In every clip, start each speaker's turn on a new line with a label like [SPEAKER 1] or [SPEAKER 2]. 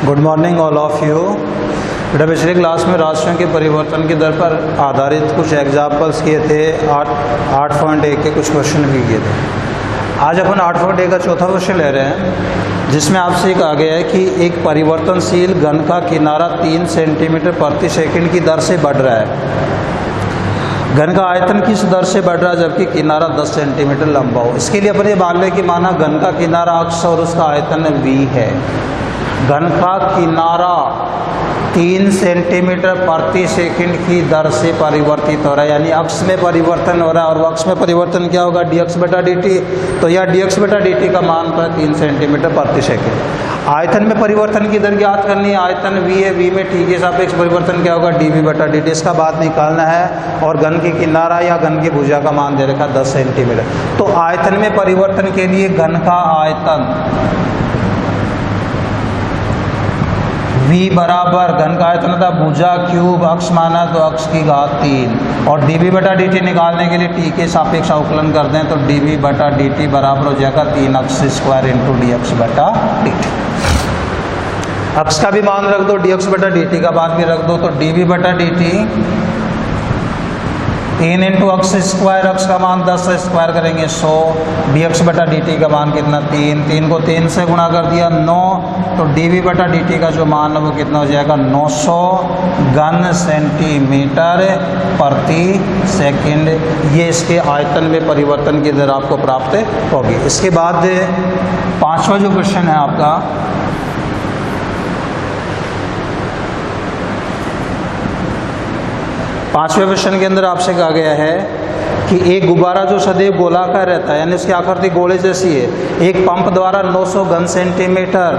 [SPEAKER 1] Good morning all of you. बेटा पिछले class में राशियों के परिवर्तन की दर पर आधारित कुछ एग्जाम्पल्स किए थे। 8.1 के कुछ क्वेश्चन भी किए थे। आज अपन 8.1 का चौथा क्वेश्चन ले रहे हैं, जिसमें आपसे कहा गया है कि एक परिवर्तनशील घन का किनारा 3 सेंटीमीटर प्रति सेकंड की दर से बढ़ रहा है। घन का आयतन किस दर से बढ़ रहा है जबकि किनारा 10 सेंटीमीटर लंबा हो। इसके लिए अपन ये मान लें कि माना घन का किनारा अक्ष और उसका आयतन v है। घन का किनारा 3 सेंटीमीटर प्रति सेकंड की दर से परिवर्तित हो रहा है, यानी अक्ष में परिवर्तन हो रहा है। और अक्ष में परिवर्तन क्या होगा? dx बटा dt। तो यह dx बटा dt का मान है 3 सेंटीमीटर प्रति सेकंड। आयतन में परिवर्तन की दर ज्ञात करनी है। आयतन v है, v में t के सापेक्ष परिवर्तन क्या होगा? dv बटा dt। इसका बाद निकालना है। और घन की किनारा या घन की भुजा का मान दे रखा 10 सेंटीमीटर। तो आयतन में परिवर्तन के लिए घन का आयतन v बराबर घन का आयतन था भुजा क्यूब, अक्ष माना तो अक्ष की घात 3। और dv बटा dt निकालने के लिए t के सापेक्ष अवकलन कर दें तो dv बटा dt बराबर हो जाएगा 3 अक्ष स्क्वायर इंटू dx बटा dt। अक्ष का भी मान रख दो, dx बटा dt का मान भी रख दो। तो dv बटा dt 3 इंटू अक्ष स्क्वायर, अक्ष का मान 10 से स्क्वायर करेंगे 100। dx बटा dt का मान कितना? 3 को 3 से गुणा कर दिया 9। तो dv बटा dt का जो मान है वो कितना हो जाएगा? 900 घन सेंटीमीटर प्रति सेकंड। ये इसके आयतन में परिवर्तन की दर आपको प्राप्त होगी। इसके बाद 5वां जो क्वेश्चन है आपका, पांचवें क्वेश्चन के अंदर आपसे कहा गया है कि एक गुब्बारा जो सदैव गोलाकार रहता है, यानी उसकी आकृति गोले जैसी है, एक पंप द्वारा 900 घन सेंटीमीटर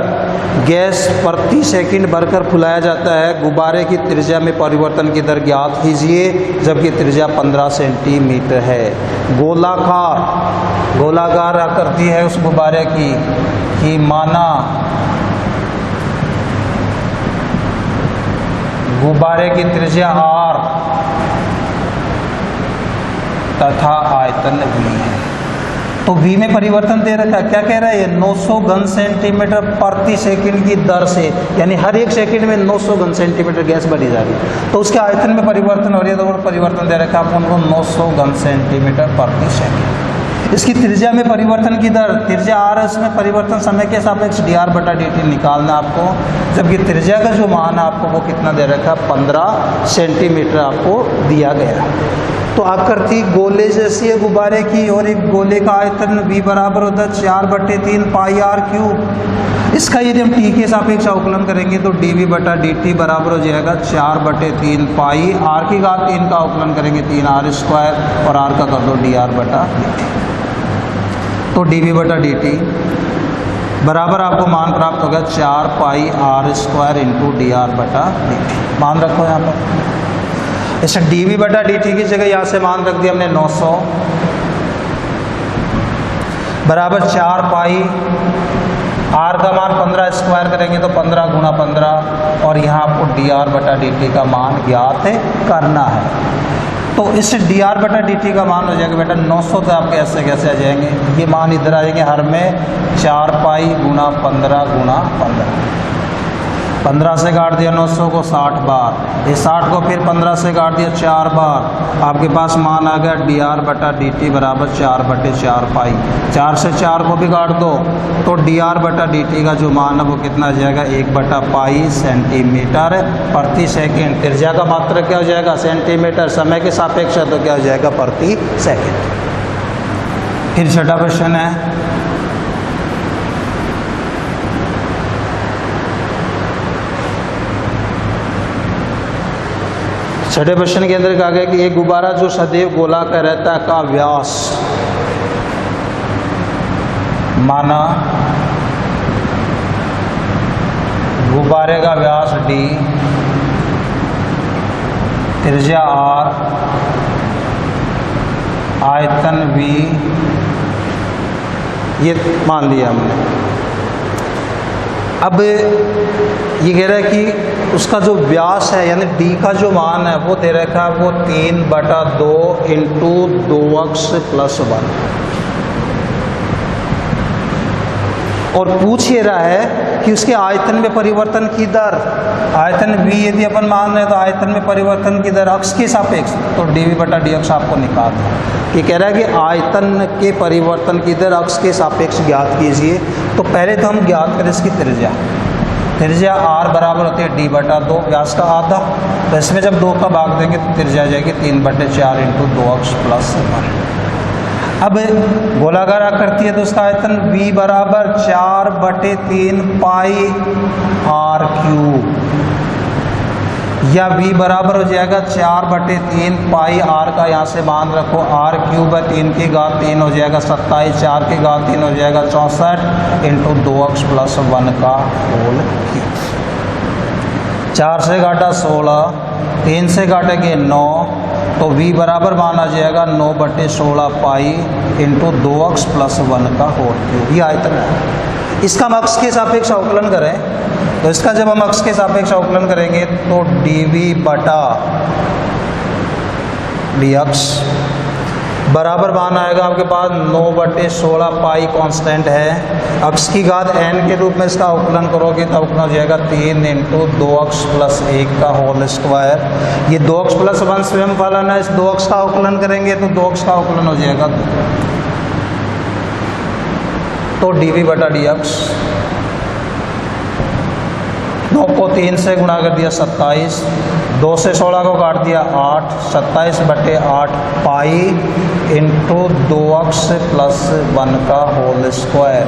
[SPEAKER 1] गैस प्रति सेकंड भरकर फुलाया जाता है। गुब्बारे की त्रिज्या में परिवर्तन की दर ज्ञात कीजिए जबकि त्रिज्या 15 सेंटीमीटर है। गोलाकार आकृति है उस गुब्बारे की माना गुब्बारे की त्रिज्या r तथा आयतन v है। तो v में परिवर्तन दे रखा है। क्या कह रहा है? ये 900 घन सेंटीमीटर प्रति सेकंड की दर से, यानी हर एक सेकंड में 900 घन सेंटीमीटर गैस बढ़ी जा रही है। तो उसके आयतन में परिवर्तन हो रही है, तो वो परिवर्तन दे रखा है अपन को 900 घन सेंटीमीटर प्रति सेकंड। इसकी त्रिज्या में परिवर्तन की दर, त्रिज्या r है, उसमें परिवर्तन समय के सापेक्ष dr बटा dt निकालना आपको, जबकि त्रिज्या का जो मान है आपको वो कितना दे रखा है? 15 सेंटीमीटर आपको दिया गया। तो आकृति गोले जैसी है गुब्बारे की, और एक गोले का आयतन v बराबर होता है 4/3 पाई r क्यूब। इसका यदि हम t के सापेक्ष अवकलन करेंगे तो dv बटा dt बराबर हो जाएगा 4/3 पाई r की घात 3 का अवकलन करेंगे 3r स्क्वायर, और r का कर दो dr बटा dt। तो dv बटा dt बराबर आपको मान प्राप्त हो गया 4 पाई r स्क्वायर इंटू dr बटा dt। मान रखो यहाँ पर। इसे dv बटा dt की जगह यहाँ से मान रख दिया हमने 900 बराबर 4 पाई r का मान 15 स्क्वायर करेंगे तो 15 गुणा 15, और यहाँ आपको dr बटा dt का मान ज्ञात करना है। तो इस dr बटा dt का मान हो जाएगा बेटा 900। तो आपके ऐसे कैसे आ जाएंगे? ये मान इधर आ जाएंगे, हर में 4 पाई गुणा 15 गुणा 15 से काट दिया 900 को 60 बार, ये 60 को फिर 15 से काट दिया 4 बार। आपके पास मान आ गया dr बटा dt बराबर 4/4 पाई। 4 से 4 को भी काट दो तो dr बटा dt का जो मान है वो कितना आ जाएगा? 1/पाई सेंटीमीटर प्रति सेकंड। त्रिज्या का मात्रक क्या हो जाएगा? सेंटीमीटर। समय के सापेक्ष है तो क्या हो जाएगा? प्रति सेकंड। फिर छठा क्वेश्चन है, छठे क्वेश्चन के अंदर कहा गया कि एक गुब्बारा जो सदैव गोलाकार रहता है का व्यास माना गुब्बारे का व्यास d, त्रिज्या r, आयतन v, ये मान लिया हमने। अब ये कह रहा है कि उसका जो व्यास है यानी d का जो मान है वो दे रखा है वो 3/2 इंटू 2x + 1। और पूछ ये रहा है कि उसके आयतन में परिवर्तन की दर, आयतन v यदि अपन मान रहे हैं तो आयतन में परिवर्तन की दर अक्ष के सापेक्ष, तो dv बटा dx आपको निकालना है। ये कह रहा है कि आयतन के परिवर्तन की दर अक्ष के सापेक्ष ज्ञात कीजिए। तो पहले तो हम ज्ञात करें इसकी त्रिज्या। त्रिज्या r बराबर होती है d बटा 2, व्यास का आधा। तो इसमें जब 2 का भाग देंगे तो त्रिज्या आ जाएगी 3/4 इंटू 2x प्लस 1। अब गोलाकार आकृति है तो उसका आयतन v बराबर 4/3 पाई r क्यूब, या v बराबर हो जाएगा 4/3 पाई r का यहाँ से मान रखो r क्यूब है 3 की घात 3 हो जाएगा 27, 4 की घात 3 हो जाएगा 64 इंटू 2x प्लस 1 का होल क्यूब। 4 से घाटा 16, 3 से घाटेंगे 9, तो v बराबर माना जाएगा 9/16 पाई इंटू 2x प्लस 1 का होल क्यूब। ये आयतन है। इसका हम अक्ष के सापेक्ष अवकलन करें तो इसका जब हम अक्ष के सापेक्ष अवकलन करेंगे तो dv बटा dx बराबर मान आएगा आपके पास 9/16 पाई कांस्टेंट है, अक्ष की घात n के रूप में इसका अवकलन करोगे तो अवकलन हो जाएगा 3 इंटू 2x प्लस 1 का होल स्क्वायर। ये 2x प्लस 1 स्वयं फलन है, इस 2x का अवकलन करेंगे तो 2x का अवकलन हो जाएगा 2। तो dv बटा dx 9 को 3 से गुणा कर दिया 27, 2 से 16 को काट दिया 8, 27/8 पाई इंटू 2x प्लस 1 का होल स्क्वायर।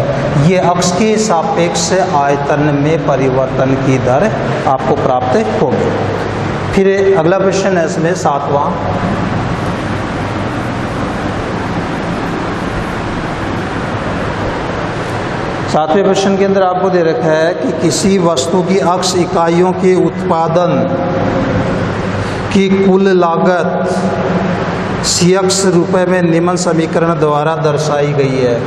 [SPEAKER 1] ये अक्ष के सापेक्ष आयतन में परिवर्तन की दर आपको प्राप्त होगी। फिर अगला क्वेश्चन है इसमें 7वां। सातवें प्रश्न के अंदर आपको दे रखा है कि किसी वस्तु की अक्ष इकाइयों के उत्पादन की कुल लागत CX रुपए में निम्न समीकरण द्वारा दर्शाई गई है।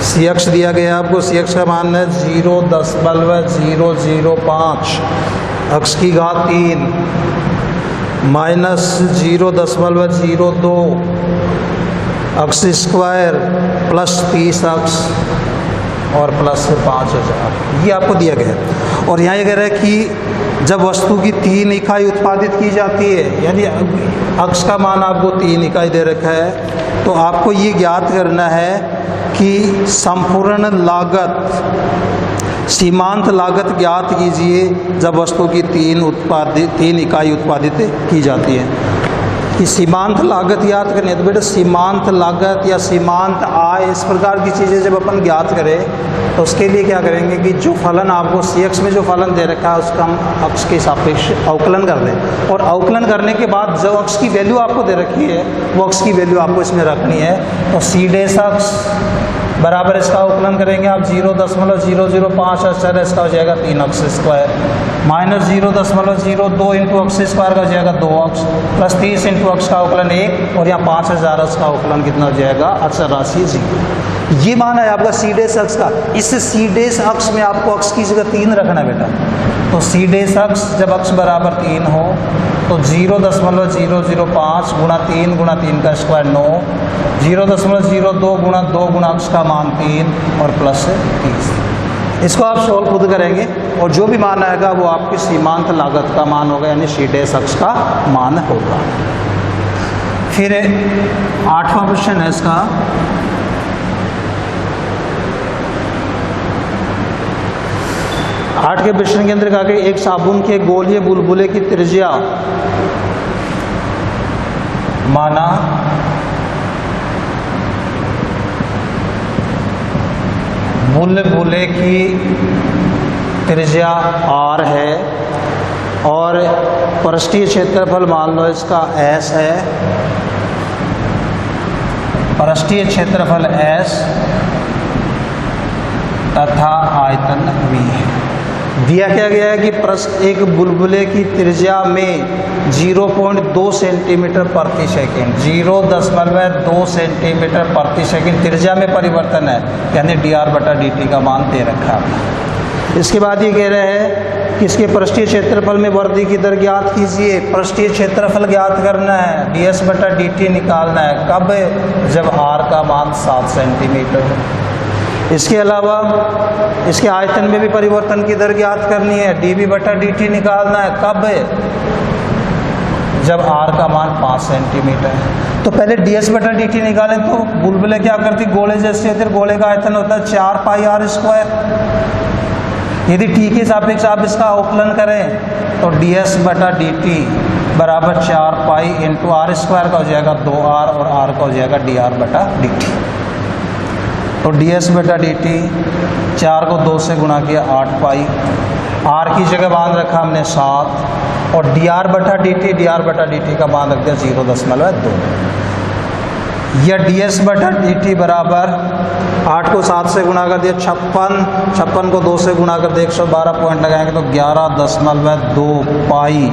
[SPEAKER 1] CX दिया गया है आपको, CX का मान है 0.005 अक्ष की घात 3 माइनस 0.02 अक्ष स्क्वायर प्लस 30 अक्ष और प्लस 5000, ये आपको दिया गया है। और यहाँ ये कह रहा है कि जब वस्तु की 3 इकाई उत्पादित की जाती है, यानी अक्ष का मान आपको 3 इकाई दे रखा है, तो आपको ये ज्ञात करना है कि संपूर्ण लागत, सीमांत लागत ज्ञात कीजिए जब वस्तु की 3 इकाई उत्पादित की जाती है। कि सीमांत लागत याद करनी है तो बेटा सीमांत लागत या सीमांत आय, इस प्रकार की चीज़ें जब अपन ज्ञात करें तो उसके लिए क्या करेंगे कि जो फलन आपको CX में जो फलन दे रखा है उसका हम अक्ष के सापेक्ष अवकलन कर दें, और अवकलन करने के बाद जो अक्ष की वैल्यू आपको दे रखी है वो अक्ष की वैल्यू आपको इसमें रखनी है। तो C' अक्ष बराबर इसका अवकलन करेंगे आप 0.005 अक्षर, इसका हो जाएगा 3 अक्ष स्क्वायर, माइनस 0.02 इंटू अक्ष स्क्वायर का हो जाएगा 2 अक्ष, प्लस 30 इंटू अक्ष का अवकलन 1, और यहाँ 5000 अक्ष का अवकलन कितना हो जाएगा, अक्षर राशि 0। ये मान है आपका C' अक्ष का। इस C' अक्ष में आपको अक्ष की जगह 3 रखना बेटा। तो C' अक्ष जब अक्ष बराबर 3 हो तो 0.005 गुणा 3 गुणा 3 का स्क्वायर 9, 0.02 गुणा 2 गुणा अक्ष का मान 3 और प्लस 30। इसको आप सोल्व खुद करेंगे और जो भी मान आएगा वो आपकी सीमांत लागत का मान होगा, यानी C' अक्ष का मान होगा। फिर 8वां क्वेश्चन है इसका। आठ के प्रश्न के अंदर कहा कि एक साबुन के गोलीय बुलबुले की त्रिज्या माना बुलबुले की त्रिज्या R है और पृष्ठीय क्षेत्रफल मान लो इसका S है, पृष्ठीय क्षेत्रफल S तथा आयतन V है। दिया क्या गया है कि एक बुलबुले की त्रिज्या में 0.2 सेंटीमीटर प्रति सेकंड, 0.2 सेंटीमीटर प्रति सेकंड त्रिज्या में परिवर्तन है, यानी dr/dt का मान दे रखा है। इसके बाद ये कह रहे हैं कि इसके पृष्ठीय क्षेत्रफल में वृद्धि की दर ज्ञात कीजिए। पृष्ठीय क्षेत्रफल ज्ञात करना है, ds/dt निकालना है। कब? जब r का मान 7 सेंटीमीटर हो। इसके अलावा इसके आयतन में भी परिवर्तन की दर ज्ञात करनी है। dv बटा dt निकालना है, कब है? जब r का मान 5 सेंटीमीटर है। तो पहले ds बटा dt निकालें तो बुलबुले क्या करती, गोले जैसे होते, गोले का आयतन होता है 4 पाई r स्क्वायर। यदि t के सापेक्ष आप इसका अवकलन करें तो ds बटा dt बराबर 4 पाई इंटू आर स्क्वायर का हो जाएगा 2r और r का हो जाएगा dr बटा dt। तो ds बटा dt 4 को 2 से गुणा किया 8 पाई, r की जगह मान रखा हमने 7 और dr बटा dt का मान रख दिया 0.2। या ds बटा dt बराबर 8 को 7 से गुणा कर दिया 56 को 2 से गुणा कर दिया 112 पॉइंट लगाएंगे तो 11.2 पाई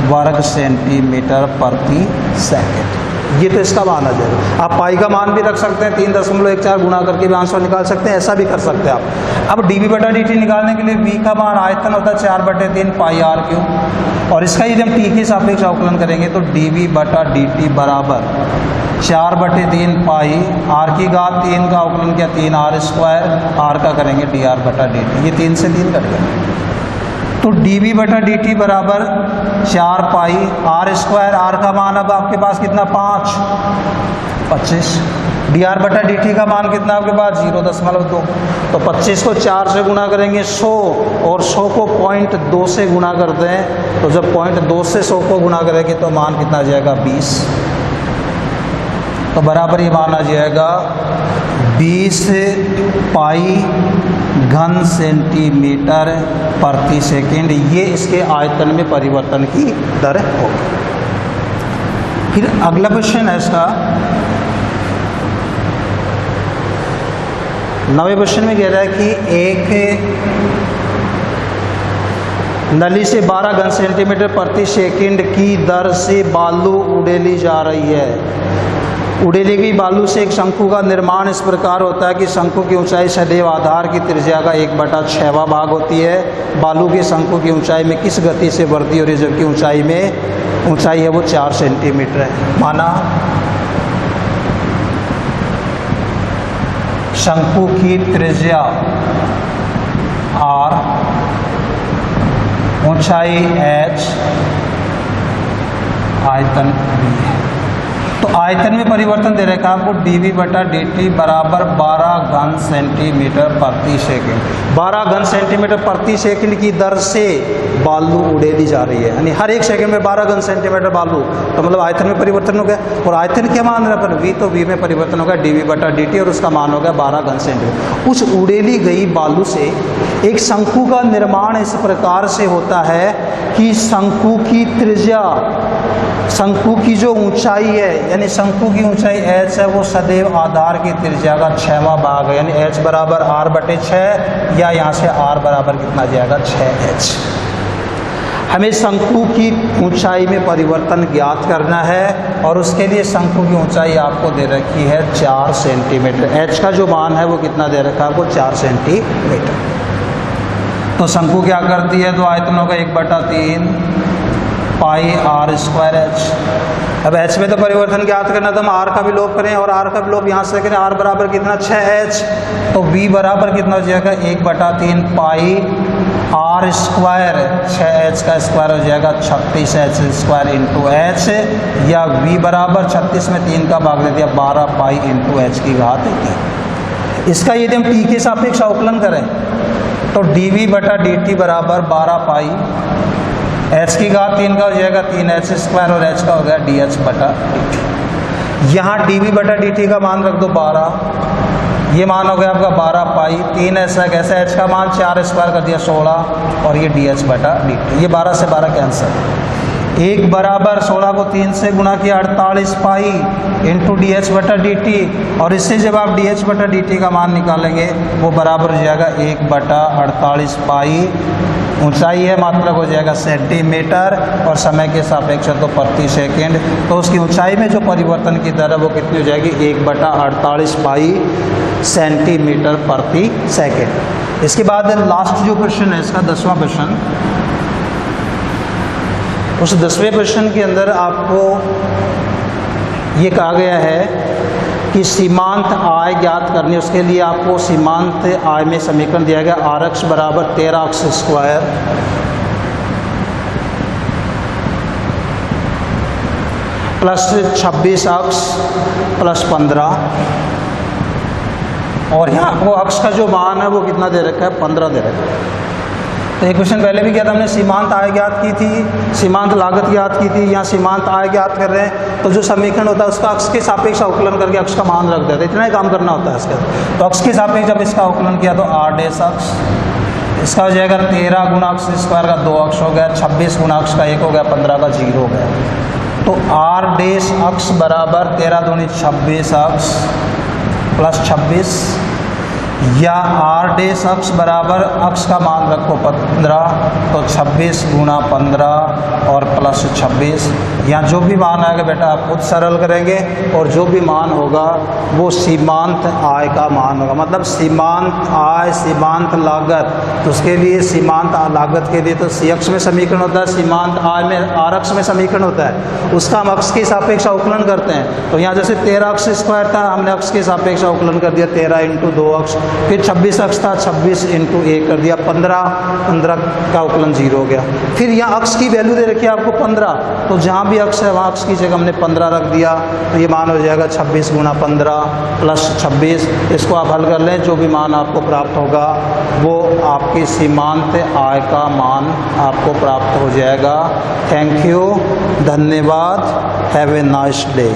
[SPEAKER 1] वर्ग सेंटीमीटर प्रति सेकंड। ये तो इसका मान आ जाएगा। आप पाई का मान भी रख सकते हैं, 3.14 गुणा करके भी आंसर निकाल सकते हैं, ऐसा भी कर सकते हैं आप। अब dv बटा dt निकालने के लिए v का मान आयतन होता है 4/3 पाई r क्यूब, और इसका यदि हम t के सापेक्ष अवकलन करेंगे तो dv बटा dt बराबर 4/3 पाई r की घात 3 का अवकलन किया 3r स्क्वायर, r का करेंगे dr बटा dt। ये 3 से 3 कट गया तो dv बटा dt बराबर 4 पाई r स्क्वायर, r का मान अब आपके पास कितना 25, dr बटा dt का मान कितना आपके पास 0.2। तो 25 को 4 से गुणा करेंगे 100 और 100 को 0.2 से गुणा करते हैं, तो जब 0.2 से 100 को गुणा करेंगे तो मान कितना आ जाएगा 20। तो बराबर ये मान आ जाएगा 20 पाई घन सेंटीमीटर प्रति सेकंड। ये इसके आयतन में परिवर्तन की दर होगी। फिर अगला क्वेश्चन है इसका 9वें क्वेश्चन में कह रहा है कि एक नली से 12 घन सेंटीमीटर प्रति सेकंड की दर से बालू उड़ेली जा रही है। उड़ेली गई बालू से एक शंकु का निर्माण इस प्रकार होता है कि शंकु की ऊंचाई सदैव आधार की त्रिज्या का 1/6वां भाग होती है। बालू के शंकु की ऊंचाई में किस गति से बढ़ती है और जबकि ऊंचाई है वो 4 सेंटीमीटर है। माना शंकु की त्रिज्या r, ऊंचाई h, आयतन v है। तो आयतन में परिवर्तन दे रखा है आपको dv बटा dt बराबर 12 घन सेंटीमीटर प्रति सेकंड। 12 घन सेंटीमीटर प्रति सेकंड की दर से बालू उड़ेली जा रही है, यानी हर एक सेकंड में 12 घन सेंटीमीटर बालू, तो मतलब आयतन में परिवर्तन हो गया। और आयतन क्या मान रहा है v, तो v में परिवर्तन होगा dv बटा dt और उसका मान हो गया 12 घन सेंटीमीटर। उस उड़ेली गई बालू से एक शंकु का निर्माण इस प्रकार से होता है कि शंकु की त्रिज्या, शंकु की जो ऊंचाई है, यानी शंकु की ऊंचाई h है वो सदैव आधार की त्रिज्या का 6वां भाग है, यानी h बराबर r/6 या यहाँ से r बराबर कितना जाएगा 6h। हमें शंकु की ऊंचाई में परिवर्तन ज्ञात करना है और उसके लिए शंकु की ऊंचाई आपको दे रखी है 4 सेंटीमीटर। h का जो मान है वो कितना दे रखा है आपको 4 सेंटीमीटर। तो शंकु क्या करती है, तो आयतन होगा 1/3 पाई r स्क्वायर h। अब h में तो परिवर्तन ज्ञात करना तो हम r का भी लोप करें और r का भी लोप यहाँ से करें, r बराबर कितना 6h। तो v बराबर कितना हो जाएगा 1/3 पाई r स्क्वायर, 6h का स्क्वायर हो जाएगा 36h स्क्वायर इंटू h, या v बराबर 36 में 3 का भाग दे दिया 12 पाई इंटू h की घात 3। इसका यदि हम t के सापेक्ष अवकलन करें तो dv बटा dt बराबर 12 पाई h की घात 3 का हो जाएगा 3h स्क्वायर और h का हो गया dh बटा dt। यहाँ dv बटा dt का मान रख दो 12, ये मान हो गया आपका 12 पाई 3h है, कैसे h का मान 4 स्क्वायर कर दिया 16 और ये dh बटा dt। ये 12 से 12 कैंसिल, 1 बराबर 16 को 3 से गुणा किया 48 पाई इंटू dh बटा dt, और इससे जब आप dh बटा dt का मान निकालेंगे वो बराबर हो जाएगा 1/48 पाई, ऊंचाई है मात्रक हो जाएगा सेंटीमीटर और समय के सापेक्ष तो प्रति सेकंड। तो उसकी ऊंचाई में जो परिवर्तन की दर है वो कितनी हो जाएगी 1/48 पाई सेंटीमीटर प्रति सेकंड। इसके बाद लास्ट जो क्वेश्चन है इसका 10वां क्वेश्चन, उस 10वें क्वेश्चन के अंदर आपको ये कहा गया है कि सीमांत आय ज्ञात करनी, उसके लिए आपको सीमांत आय में समीकरण दिया गया आर एक्स बराबर 13x² प्लस 26x प्लस 15, और यहाँ आपको अक्ष का जो मान है वो कितना दे रखा है, 15 दे रखा है। तो एक क्वेश्चन पहले भी किया था हमने, सीमांत आय ज्ञात की थी, सीमांत लागत ज्ञात की थी, यहाँ सीमांत आय ज्ञात कर रहे हैं। तो जो समीकरण होता है उसका अक्ष के सापेक्ष अवकलन करके अक्ष का मान रख देते हैं, इतना ही काम करना होता है इसका। तो अक्ष के सापेक्ष जब इसका अवकलन किया तो r डैश अक्ष, इसका हो जाएगा 13 गुणा अक्ष स्क्वायर का 2 अक्ष हो गया, 26 गुणा अक्ष का 1 हो गया, 15 का 0 हो गया। तो r डैश अक्ष बराबर 13 दूनी 26 अक्ष प्लस 26, या r डैश अक्ष बराबर अक्ष का मान रखो 15, तो 26 गुणा 15 और प्लस 26। यहाँ जो भी मान आएगा बेटा आप खुद सरल करेंगे, और जो भी मान होगा वो सीमांत आय का मान होगा। मतलब सीमांत आय, सीमांत लागत, तो उसके लिए सीमांत लागत के लिए तो सी अक्ष में समीकरण होता है, सीमांत आय में आर अक्ष में समीकरण होता है, उसका हम अक्ष के सापेक्ष अवकलन करते हैं। तो यहाँ जैसे 13x² था, हमने अक्ष के सापेक्ष अवकलन कर दिया 13 × 2 अक्ष, फिर 26 अक्ष था, 26 × 1 कर दिया, 15 का अवकलन 0 हो गया। फिर यहाँ अक्ष की वैल्यू दे रखी है आपको 15, तो जहाँ भी अक्ष है वहाँ अक्ष की जगह हमने 15 रख दिया, तो ये मान हो जाएगा 26 गुणा 15 प्लस 26। इसको आप हल कर लें, जो भी मान आपको प्राप्त होगा वो आपकी सीमांत आय का मान आपको प्राप्त हो जाएगा। थैंक यू, धन्यवाद, हैव ए नाइस डे।